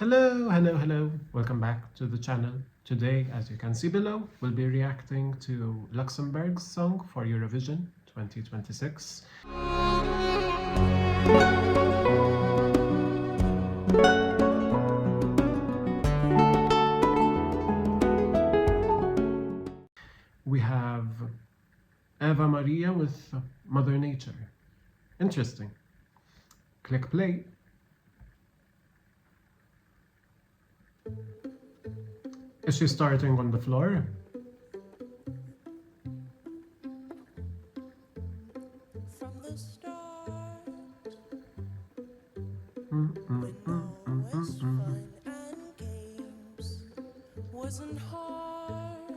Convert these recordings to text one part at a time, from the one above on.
Hello, welcome back to the channel. Today, as you can see below, we'll be reacting to Luxembourg's song for Eurovision 2026. We have Eva Marija with Mother Nature. Interesting. Click play. Is she starting on the floor? From the start, when all was fun and games, wasn't hard,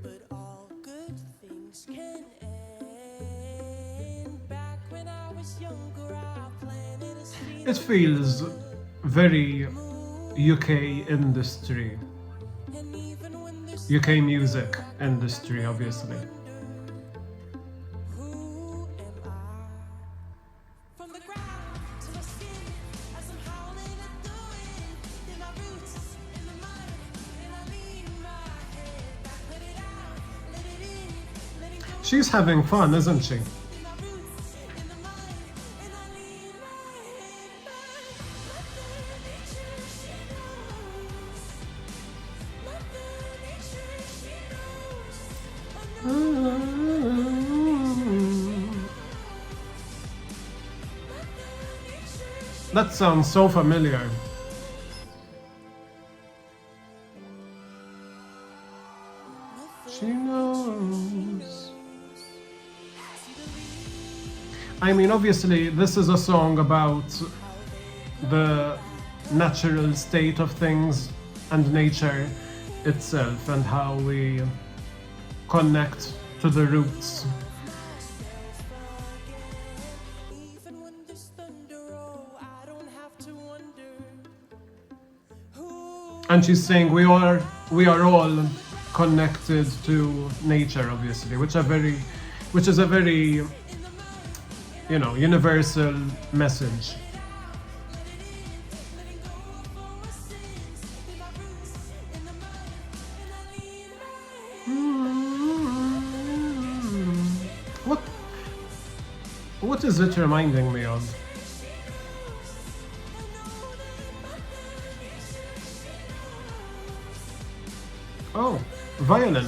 but all good things can end. Back when I was younger, I planted a seed. It feels very UK industry, And even when this UK music industry, obviously. who am I? From the ground to the skin, as I'm howling at the wind, in my roots, in the mud, and I lean my head back, let it out, let it in, letting go. She's having fun, isn't she? In my roots, in the mud, and I lean my head back. Mother Nature, she knows. Mother Nature, she knows. Oh no. That sounds so familiar. She knows. I mean, obviously, this is a song about the natural state of things and nature itself and how we connect to the roots. Even when there's thunder, oh, I don't have to wonder who. And she's saying we are all connected to nature, obviously, which is a very, you know, universal message. What is it reminding me of? Oh, violin.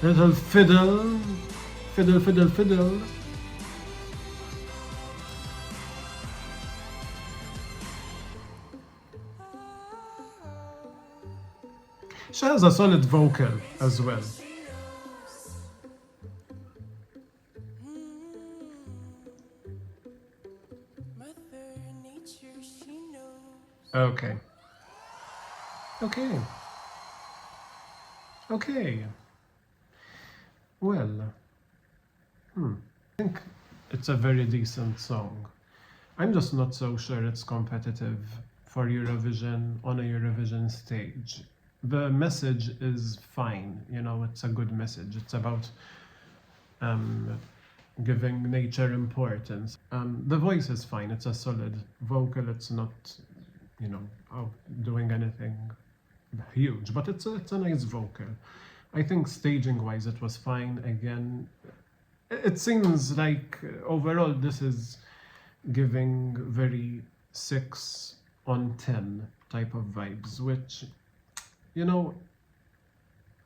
Little fiddle, fiddle, fiddle, fiddle. She has a solid vocal as well. Mother Nature, she knows. Okay. Okay. Well, I think it's a very decent song. I'm just not so sure it's competitive for Eurovision on a Eurovision stage. The message is fine, you know, it's a good message. It's about giving nature importance. The voice is fine, it's a solid vocal, it's not, you know, doing anything huge, but it's a nice vocal. I think staging wise it was fine. Again, it seems like overall this is giving very 6 on 10 type of vibes, which, you know,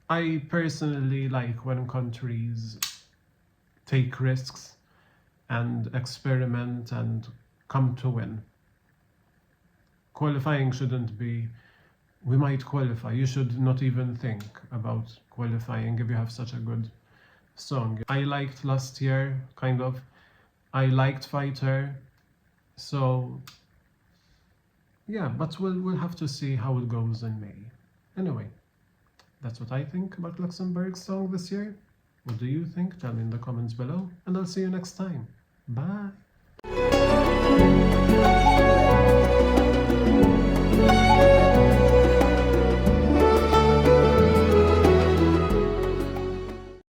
I personally like when countries take risks and experiment and come to win. Qualifying shouldn't be, we might qualify. You should not even think about qualifying if you have such a good song. I liked last year, kind of. I liked Fighter. So, yeah, but we'll have to see how it goes in May. Anyway, that's what I think about Luxembourg's song this year. What do you think? Tell me in the comments below, and I'll see you next time. Bye!